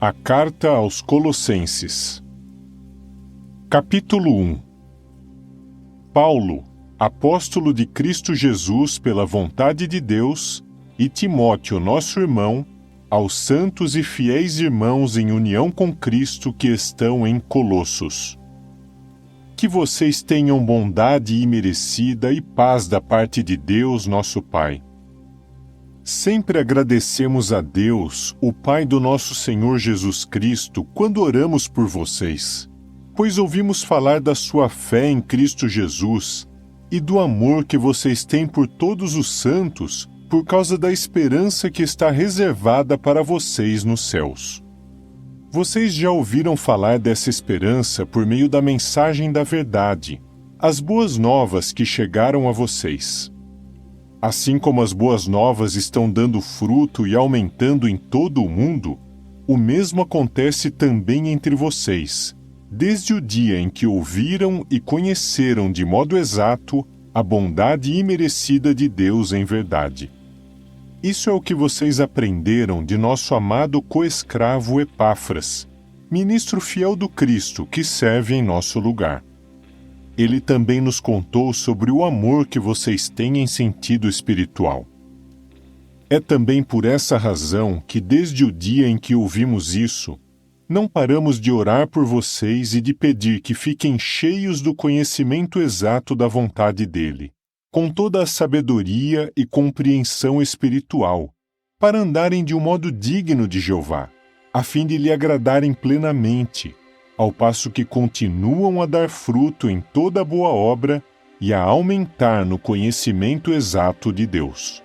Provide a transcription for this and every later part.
A Carta aos Colossenses. Capítulo 1. Paulo, apóstolo de Cristo Jesus pela vontade de Deus, e Timóteo, nosso irmão, aos santos e fiéis irmãos em união com Cristo que estão em Colossos. Que vocês tenham bondade imerecida e paz da parte de Deus, nosso Pai. Sempre agradecemos a Deus, o Pai do nosso Senhor Jesus Cristo, quando oramos por vocês, pois ouvimos falar da sua fé em Cristo Jesus e do amor que vocês têm por todos os santos, por causa da esperança que está reservada para vocês nos céus. Vocês já ouviram falar dessa esperança por meio da mensagem da verdade, as boas novas que chegaram a vocês. Assim como as boas novas estão dando fruto e aumentando em todo o mundo, o mesmo acontece também entre vocês, desde o dia em que ouviram e conheceram de modo exato a bondade imerecida de Deus em verdade. Isso é o que vocês aprenderam de nosso amado coescravo Epáfras, ministro fiel do Cristo que serve em nosso lugar. Ele também nos contou sobre o amor que vocês têm em sentido espiritual. É também por essa razão que, desde o dia em que ouvimos isso, não paramos de orar por vocês e de pedir que fiquem cheios do conhecimento exato da vontade dele, com toda a sabedoria e compreensão espiritual, para andarem de um modo digno de Jeová, a fim de lhe agradarem plenamente, ao passo que continuam a dar fruto em toda boa obra e a aumentar no conhecimento exato de Deus.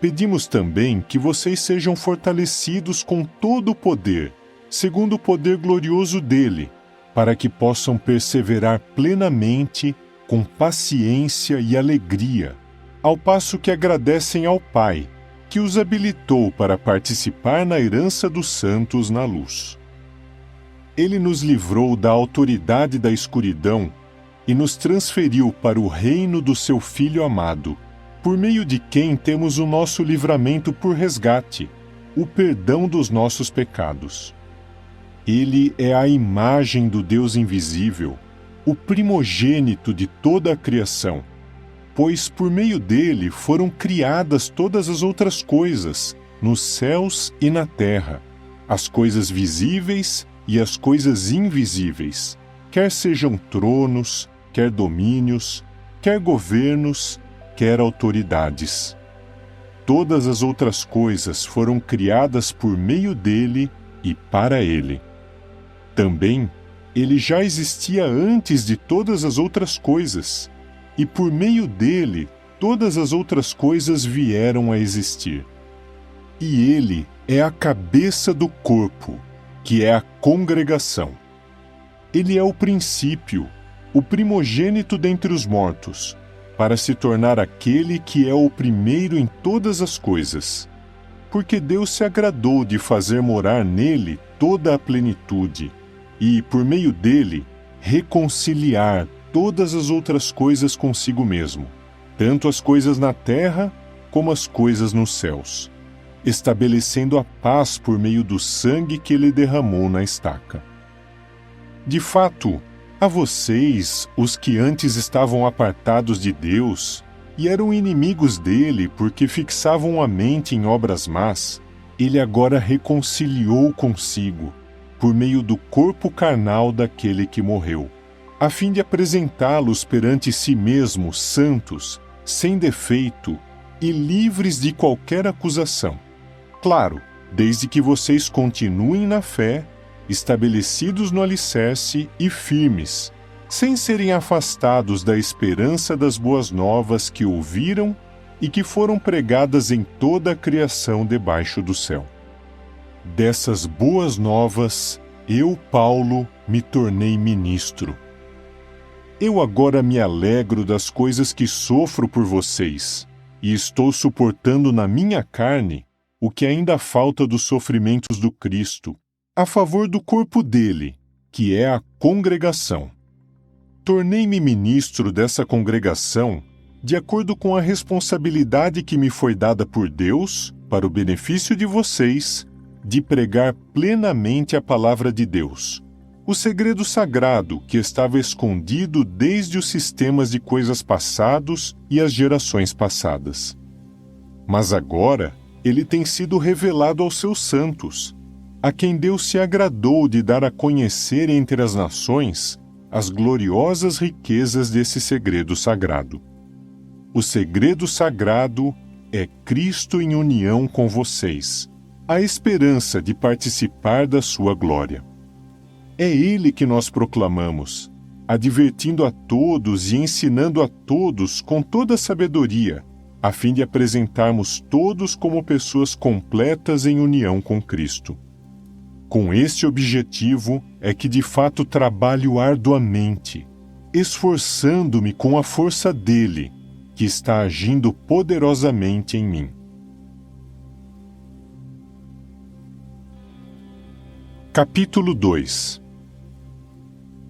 Pedimos também que vocês sejam fortalecidos com todo o poder, segundo o poder glorioso dele, para que possam perseverar plenamente, com paciência e alegria, ao passo que agradecem ao Pai, que os habilitou para participar na herança dos santos na luz. Ele nos livrou da autoridade da escuridão e nos transferiu para o reino do seu Filho amado, por meio de quem temos o nosso livramento por resgate, o perdão dos nossos pecados. Ele é a imagem do Deus invisível, o primogênito de toda a criação, pois por meio dele foram criadas todas as outras coisas, nos céus e na terra, as coisas visíveis e as coisas invisíveis, quer sejam tronos, quer domínios, quer governos, quer autoridades. Todas as outras coisas foram criadas por meio dele e para ele. Também, ele já existia antes de todas as outras coisas, e por meio dele todas as outras coisas vieram a existir. E ele é a cabeça do corpo, que é a congregação. Ele é o princípio, o primogênito dentre os mortos, para se tornar aquele que é o primeiro em todas as coisas, porque Deus se agradou de fazer morar nele toda a plenitude, e, por meio dele, reconciliar todas as outras coisas consigo mesmo, tanto as coisas na terra como as coisas nos céus, estabelecendo a paz por meio do sangue que ele derramou na estaca. De fato, a vocês, os que antes estavam apartados de Deus e eram inimigos dele porque fixavam a mente em obras más, ele agora reconciliou consigo, por meio do corpo carnal daquele que morreu, a fim de apresentá-los perante si mesmo santos, sem defeito e livres de qualquer acusação. Claro, desde que vocês continuem na fé, estabelecidos no alicerce e firmes, sem serem afastados da esperança das boas novas que ouviram e que foram pregadas em toda a criação debaixo do céu. Dessas boas novas, eu, Paulo, me tornei ministro. Eu agora me alegro das coisas que sofro por vocês, e estou suportando na minha carne o que ainda falta dos sofrimentos do Cristo, a favor do corpo dele, que é a congregação. Tornei-me ministro dessa congregação de acordo com a responsabilidade que me foi dada por Deus, para o benefício de vocês, de pregar plenamente a palavra de Deus, o segredo sagrado que estava escondido desde os sistemas de coisas passados e as gerações passadas. Mas agora ele tem sido revelado aos seus santos, a quem Deus se agradou de dar a conhecer entre as nações as gloriosas riquezas desse segredo sagrado. O segredo sagrado é Cristo em união com vocês, a esperança de participar da sua glória. É Ele que nós proclamamos, advertindo a todos e ensinando a todos com toda sabedoria, a fim de apresentarmos todos como pessoas completas em união com Cristo. Com este objetivo é que de fato trabalho arduamente, esforçando-me com a força dele, que está agindo poderosamente em mim. Capítulo 2.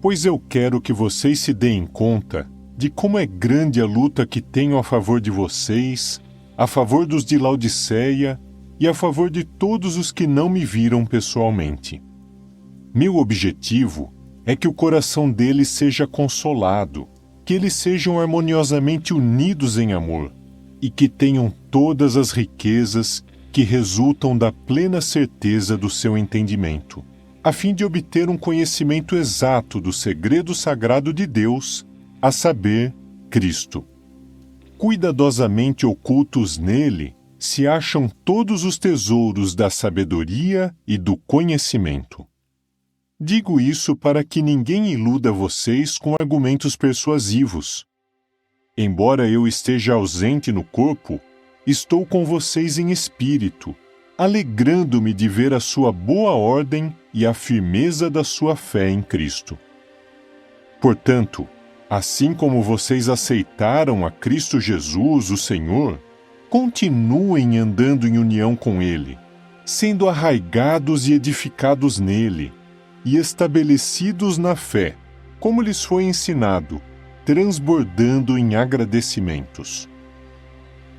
Pois eu quero que vocês se deem conta de como é grande a luta que tenho a favor de vocês, a favor dos de Laodiceia e a favor de todos os que não me viram pessoalmente. Meu objetivo é que o coração deles seja consolado, que eles sejam harmoniosamente unidos em amor e que tenham todas as riquezas que resultam da plena certeza do seu entendimento, a fim de obter um conhecimento exato do segredo sagrado de Deus, a saber, Cristo. Cuidadosamente ocultos nele se acham todos os tesouros da sabedoria e do conhecimento. Digo isso para que ninguém iluda vocês com argumentos persuasivos. Embora eu esteja ausente no corpo, estou com vocês em espírito, alegrando-me de ver a sua boa ordem e a firmeza da sua fé em Cristo. Portanto, assim como vocês aceitaram a Cristo Jesus, o Senhor, continuem andando em união com Ele, sendo arraigados e edificados nele, e estabelecidos na fé, como lhes foi ensinado, transbordando em agradecimentos.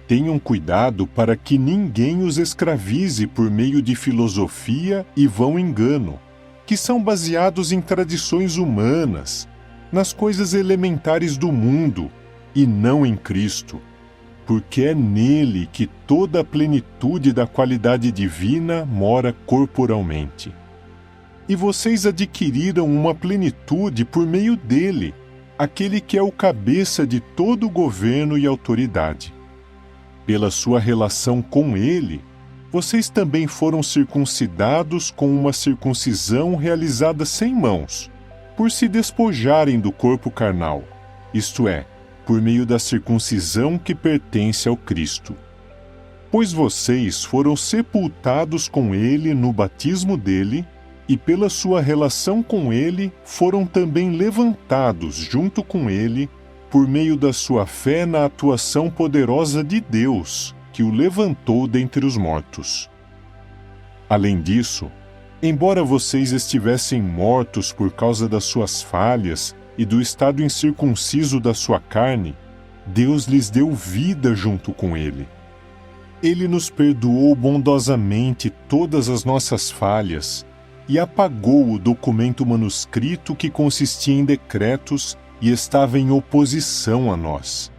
Tenham cuidado para que ninguém os escravize por meio de filosofia e vão engano, que são baseados em tradições humanas, nas coisas elementares do mundo, e não em Cristo, porque é nele que toda a plenitude da qualidade divina mora corporalmente. E vocês adquiriram uma plenitude por meio dele, aquele que é o cabeça de todo o governo e autoridade. Pela sua relação com ele, vocês também foram circuncidados com uma circuncisão realizada sem mãos, por se despojarem do corpo carnal, isto é, por meio da circuncisão que pertence ao Cristo. Pois vocês foram sepultados com ele no batismo dele, e pela sua relação com ele foram também levantados junto com ele por meio da sua fé na atuação poderosa de Deus, que o levantou dentre os mortos. Além disso, embora vocês estivessem mortos por causa das suas falhas e do estado incircunciso da sua carne, Deus lhes deu vida junto com ele. Ele nos perdoou bondosamente todas as nossas falhas e apagou o documento manuscrito que consistia em decretos e estava em oposição a nós.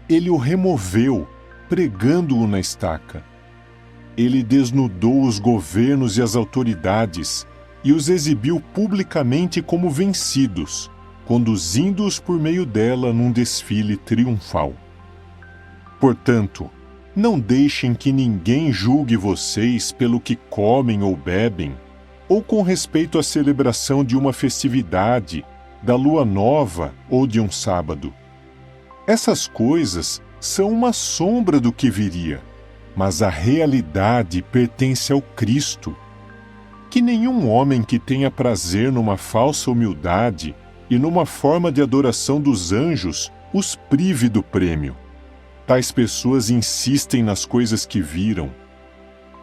Ele o removeu, pregando-o na estaca. Ele desnudou os governos e as autoridades e os exibiu publicamente como vencidos, conduzindo-os por meio dela num desfile triunfal. Portanto, não deixem que ninguém julgue vocês pelo que comem ou bebem, ou com respeito à celebração de uma festividade, da lua nova ou de um sábado. Essas coisas são uma sombra do que viria, mas a realidade pertence ao Cristo. Que nenhum homem que tenha prazer numa falsa humildade e numa forma de adoração dos anjos os prive do prêmio. Tais pessoas insistem nas coisas que viram.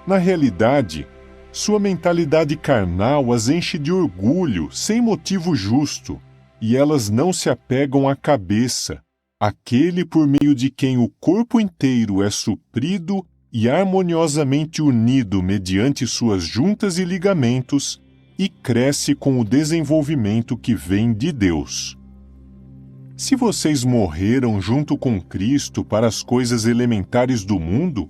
Na realidade, sua mentalidade carnal as enche de orgulho sem motivo justo, e elas não se apegam à cabeça, aquele por meio de quem o corpo inteiro é suprido e harmoniosamente unido mediante suas juntas e ligamentos, e cresce com o desenvolvimento que vem de Deus. Se vocês morreram junto com Cristo para as coisas elementares do mundo,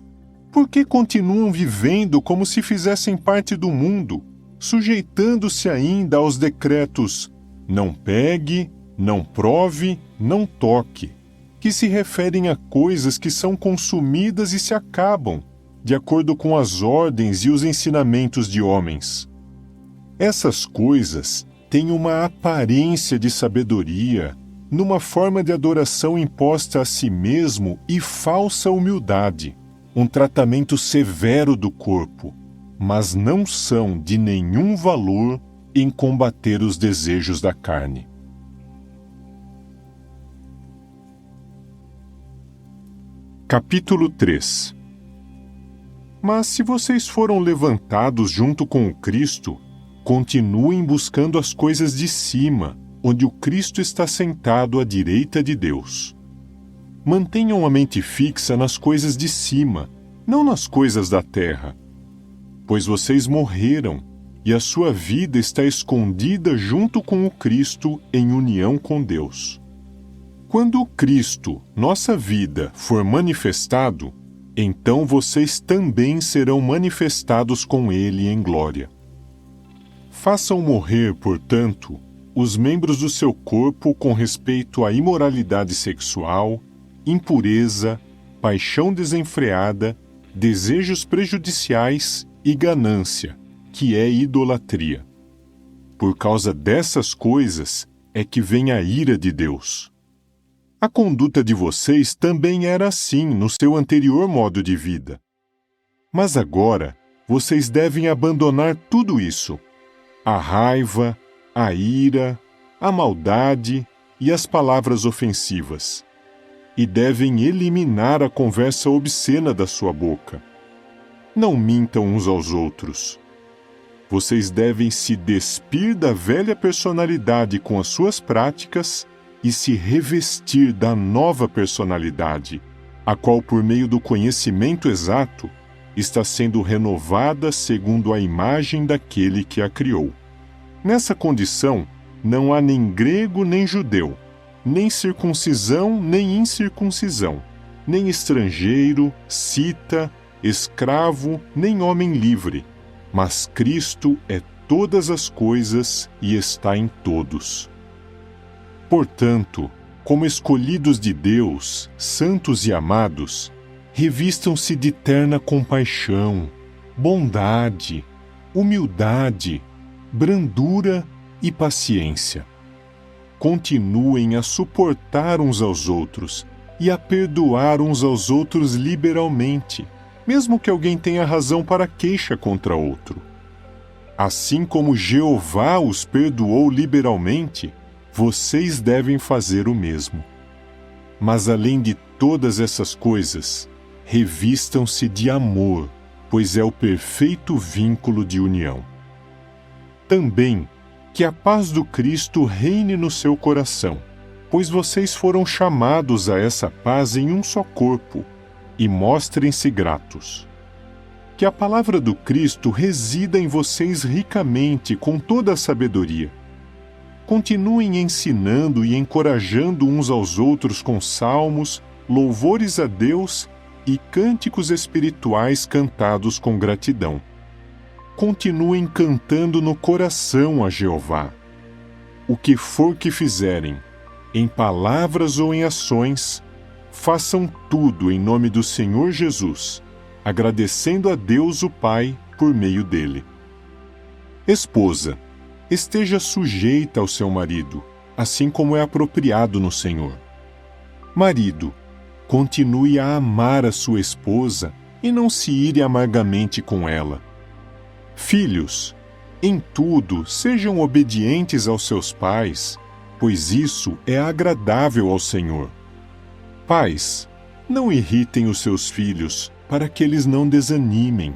por que continuam vivendo como se fizessem parte do mundo, sujeitando-se ainda aos decretos não pegue, não prove, não toque, que se referem a coisas que são consumidas e se acabam, de acordo com as ordens e os ensinamentos de homens? Essas coisas têm uma aparência de sabedoria, numa forma de adoração imposta a si mesmo e falsa humildade, um tratamento severo do corpo, mas não são de nenhum valor em combater os desejos da carne. Capítulo 3. Mas se vocês foram levantados junto com o Cristo, continuem buscando as coisas de cima, onde o Cristo está sentado à direita de Deus. Mantenham a mente fixa nas coisas de cima, não nas coisas da terra. Pois vocês morreram, e a sua vida está escondida junto com o Cristo em união com Deus. Quando o Cristo, nossa vida, for manifestado, então vocês também serão manifestados com Ele em glória. Façam morrer, portanto, os membros do seu corpo com respeito à imoralidade sexual, impureza, paixão desenfreada, desejos prejudiciais e ganância, que é idolatria. Por causa dessas coisas é que vem a ira de Deus. A conduta de vocês também era assim no seu anterior modo de vida. Mas agora, vocês devem abandonar tudo isso: a raiva, a ira, a maldade e as palavras ofensivas. E devem eliminar a conversa obscena da sua boca. Não mintam uns aos outros. Vocês devem se despir da velha personalidade com as suas práticas e se revestir da nova personalidade, a qual, por meio do conhecimento exato, está sendo renovada segundo a imagem daquele que a criou. Nessa condição, não há nem grego nem judeu, nem circuncisão nem incircuncisão, nem estrangeiro, cita, escravo, nem homem livre, mas Cristo é todas as coisas e está em todos. Portanto, como escolhidos de Deus, santos e amados, revistam-se de terna compaixão, bondade, humildade, brandura e paciência. Continuem a suportar uns aos outros e a perdoar uns aos outros liberalmente, mesmo que alguém tenha razão para queixa contra outro. Assim como Jeová os perdoou liberalmente, vocês devem fazer o mesmo. Mas além de todas essas coisas, revistam-se de amor, pois é o perfeito vínculo de união. Também, que a paz do Cristo reine no seu coração, pois vocês foram chamados a essa paz em um só corpo, e mostrem-se gratos. Que a palavra do Cristo resida em vocês ricamente com toda a sabedoria. Continuem ensinando e encorajando uns aos outros com salmos, louvores a Deus e cânticos espirituais cantados com gratidão. Continuem cantando no coração a Jeová. O que for que fizerem, em palavras ou em ações, façam tudo em nome do Senhor Jesus, agradecendo a Deus o Pai por meio dele. Esposa, esteja sujeita ao seu marido, assim como é apropriado no Senhor. Marido, continue a amar a sua esposa e não se ire amargamente com ela. Filhos, em tudo sejam obedientes aos seus pais, pois isso é agradável ao Senhor. Pais, não irritem os seus filhos, para que eles não desanimem.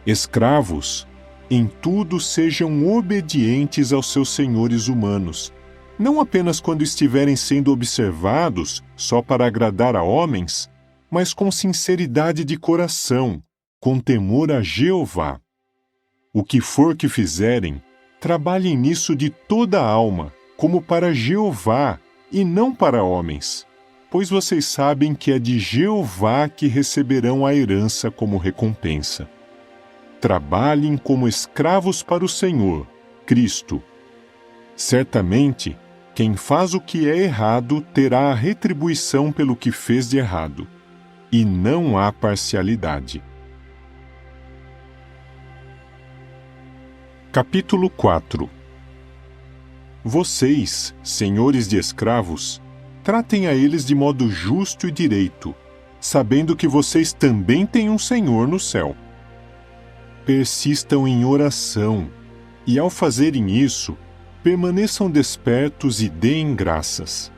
Escravos, em tudo sejam obedientes aos seus senhores humanos, não apenas quando estiverem sendo observados só para agradar a homens, mas com sinceridade de coração, com temor a Jeová. O que for que fizerem, trabalhem nisso de toda a alma, como para Jeová e não para homens, pois vocês sabem que é de Jeová que receberão a herança como recompensa. Trabalhem como escravos para o Senhor, Cristo. Certamente, quem faz o que é errado terá a retribuição pelo que fez de errado, e não há parcialidade. Capítulo 4. Vocês, senhores de escravos, tratem a eles de modo justo e direito, sabendo que vocês também têm um Senhor no céu. Persistam em oração, e ao fazerem isso, permaneçam despertos e deem graças.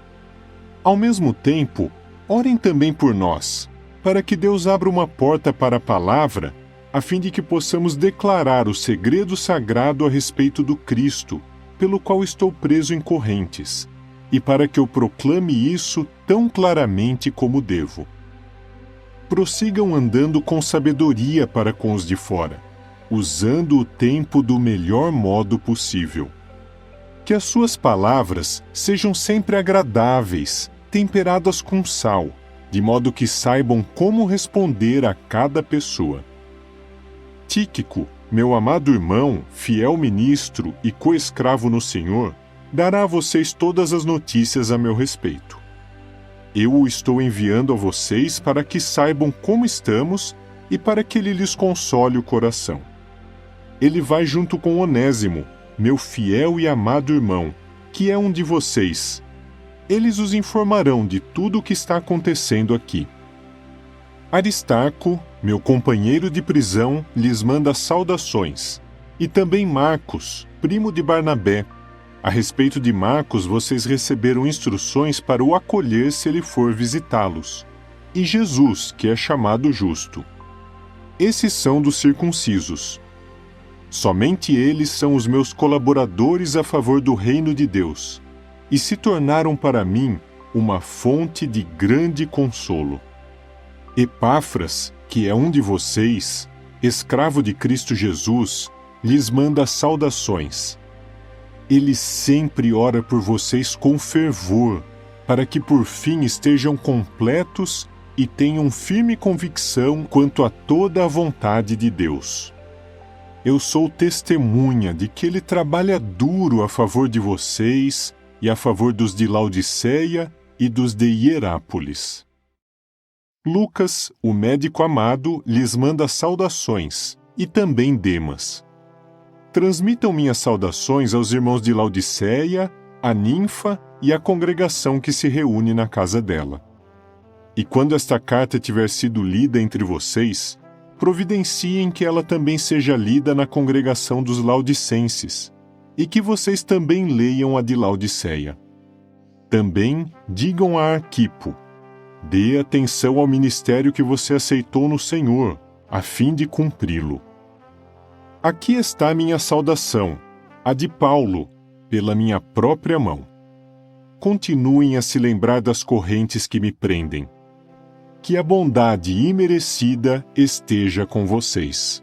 Ao mesmo tempo, orem também por nós, para que Deus abra uma porta para a palavra, a fim de que possamos declarar o segredo sagrado a respeito do Cristo, pelo qual estou preso em correntes, e para que eu proclame isso tão claramente como devo. Prossigam andando com sabedoria para com os de fora, usando o tempo do melhor modo possível. Que as suas palavras sejam sempre agradáveis, temperadas com sal, de modo que saibam como responder a cada pessoa. Tíquico, meu amado irmão, fiel ministro e coescravo no Senhor, dará a vocês todas as notícias a meu respeito. Eu o estou enviando a vocês para que saibam como estamos e para que ele lhes console o coração. Ele vai junto com Onésimo, meu fiel e amado irmão, que é um de vocês. Eles os informarão de tudo o que está acontecendo aqui. Aristarco, meu companheiro de prisão, lhes manda saudações, e também Marcos, primo de Barnabé. A respeito de Marcos, vocês receberam instruções para o acolher se ele for visitá-los, e Jesus, que é chamado Justo. Esses são dos circuncisos. Somente eles são os meus colaboradores a favor do reino de Deus, e se tornaram para mim uma fonte de grande consolo. Epáfras, que é um de vocês, escravo de Cristo Jesus, lhes manda saudações. Ele sempre ora por vocês com fervor, para que por fim estejam completos e tenham firme convicção quanto a toda a vontade de Deus. Eu sou testemunha de que ele trabalha duro a favor de vocês e a favor dos de Laodiceia e dos de Hierápolis. Lucas, o médico amado, lhes manda saudações, e também Demas. Transmitam minhas saudações aos irmãos de Laodiceia, a Ninfa e à congregação que se reúne na casa dela. E quando esta carta tiver sido lida entre vocês, providenciem que ela também seja lida na congregação dos laodicenses, e que vocês também leiam a de Laodiceia. Também digam a Arquipo: dê atenção ao ministério que você aceitou no Senhor, a fim de cumpri-lo. Aqui está minha saudação, a de Paulo, pela minha própria mão. Continuem a se lembrar das correntes que me prendem. Que a bondade imerecida esteja com vocês.